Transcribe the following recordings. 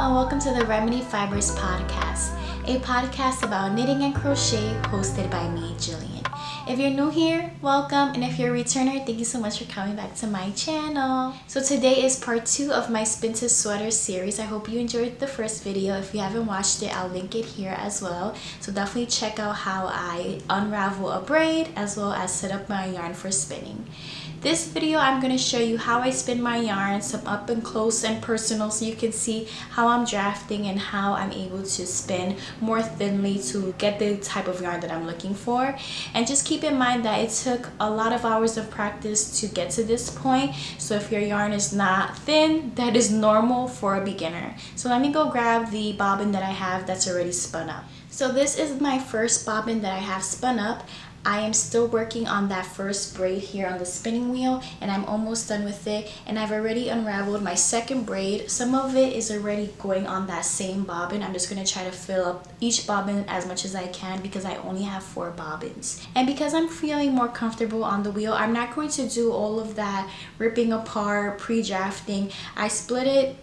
and welcome to the Remedy Fibers podcast, a podcast about knitting and crochet hosted by me, Jillian. If you're new here, welcome, and if you're a returner, thank you so much for coming back to my channel. So today is part 2 of my Spin to Sweater series. I hope you enjoyed the first video. If you haven't watched it, I'll link it here as well. So definitely check out how I unravel a braid as well as set up my yarn for spinning. This video, I'm going to show you how I spin my yarn, some up and close and personal, so you can see how I'm drafting and how I'm able to spin more thinly to get the type of yarn that I'm looking for. And just keep in mind that it took a lot of hours of practice to get to this point. So if your yarn is not thin, that is normal for a beginner. So let me go grab the bobbin that I have that's already spun up. So this is my first bobbin that I have spun up. I am still working on that first braid here on the spinning wheel, and I'm almost done with it, and I've already unraveled my second braid. Some of it is already going on that same bobbin. I'm just going to try to fill up each bobbin as much as I can because I only have 4 bobbins. And because I'm feeling more comfortable on the wheel, I'm not going to do all of that ripping apart, pre-drafting. I split it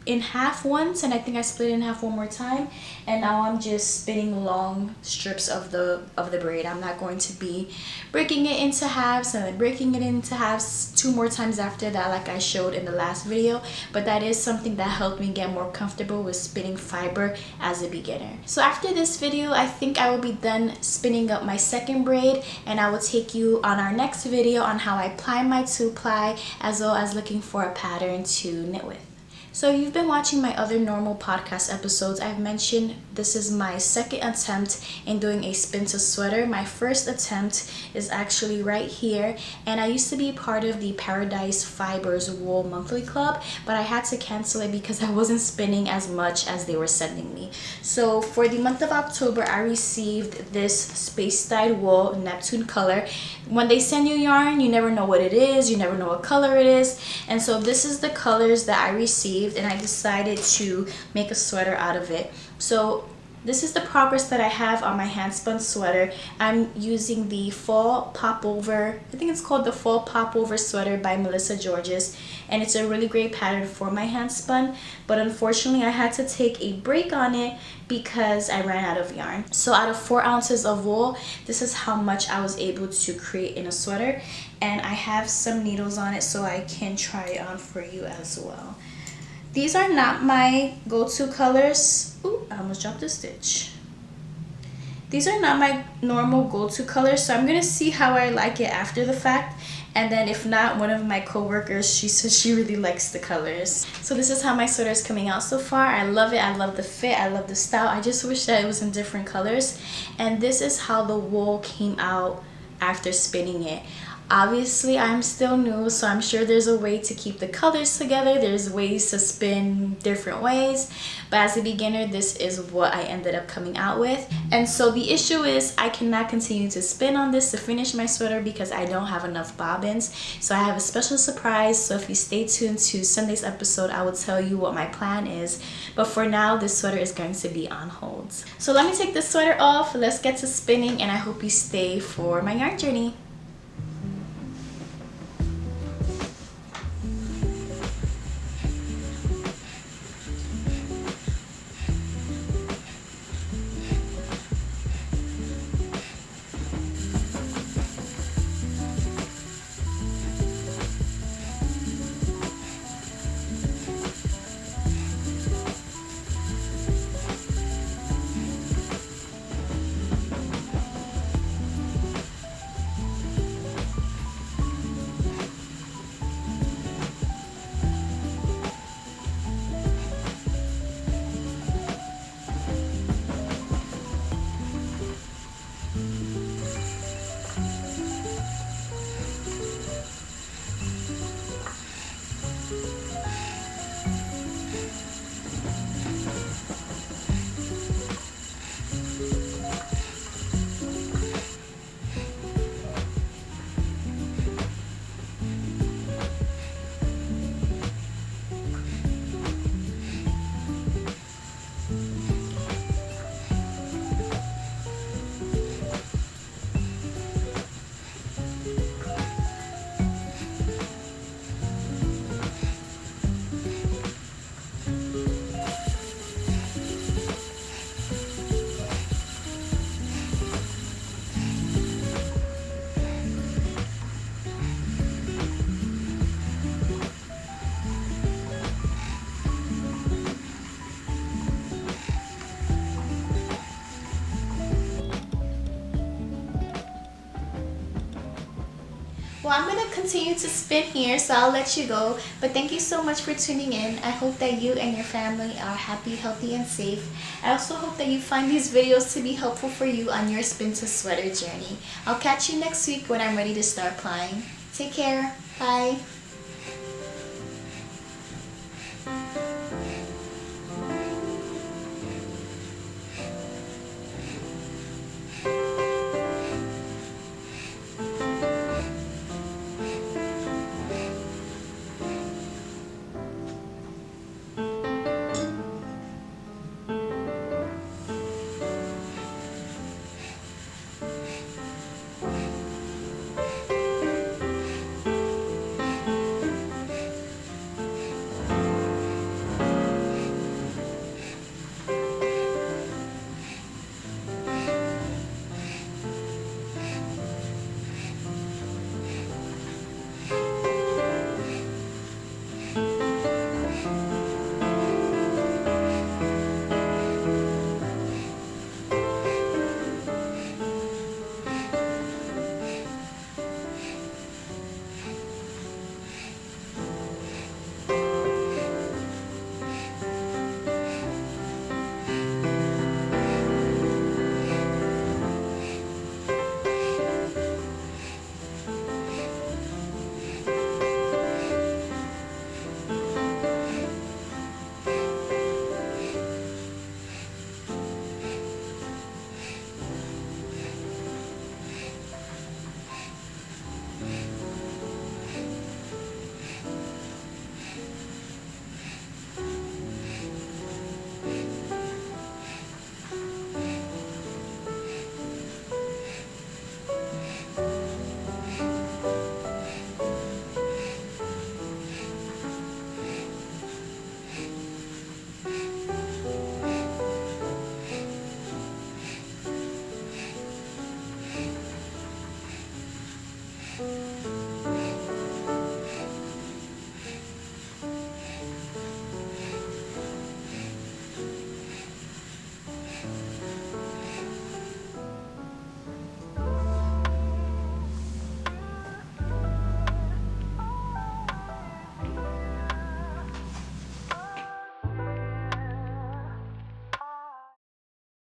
in half once, and I think I split it in half one more time, and now I'm just spinning long strips of the braid. I'm not going to be breaking it into halves and then breaking it into halves 2 more times after that like I showed in the last video, but that is something that helped me get more comfortable with spinning fiber as a beginner. So after this video, I think I will be done spinning up my second braid, and I will take you on our next video on how I ply my 2-ply as well as looking for a pattern to knit with. So you've been watching my other normal podcast episodes. I've mentioned this is my second attempt in doing a spin to sweater. My first attempt is actually right here, and I used to be part of the Paradise Fibers Wool Monthly Club, but I had to cancel it because I wasn't spinning as much as they were sending me. So for the month of October, I received this space dyed wool Neptune color. When they send you yarn, you never know what it is, you never know what color it is, and so this is the colors that I received, and I decided to make a sweater out of it. So this is the progress that I have on my hand spun sweater. I'm using the Fall Popover, I think it's called the Fall Popover sweater by Melissa Georges, and it's a really great pattern for my hand spun, but unfortunately I had to take a break on it because I ran out of yarn. So out of 4 ounces of wool, this is how much I was able to create in a sweater, and I have some needles on it so I can try it on for you as well. These are not my go-to colors. Ooh, I almost dropped a stitch. These are not my normal go-to colors, so I'm gonna see how I like it after the fact, and then if not, one of my co-workers, she says she really likes the colors. So this is how my sweater is coming out so far. I love it. I love the fit. I love the style. I just wish that it was in different colors. And this is how the wool came out after spinning it. Obviously, I'm still new, so I'm sure there's a way to keep the colors together. There's ways to spin different ways, but as a beginner, this is what I ended up coming out with. And so the issue is I cannot continue to spin on this to finish my sweater because I don't have enough bobbins. So I have a special surprise, so if you stay tuned to Sunday's episode, I will tell you what my plan is. But for now, this sweater is going to be on hold. So let me take this sweater off, let's get to spinning, and I hope you stay for my yarn journey. Well, I'm going to continue to spin here, so I'll let you go. But thank you so much for tuning in. I hope that you and your family are happy, healthy, and safe. I also hope that you find these videos to be helpful for you on your spin to sweater journey. I'll catch you next week when I'm ready to start applying. Take care. Bye.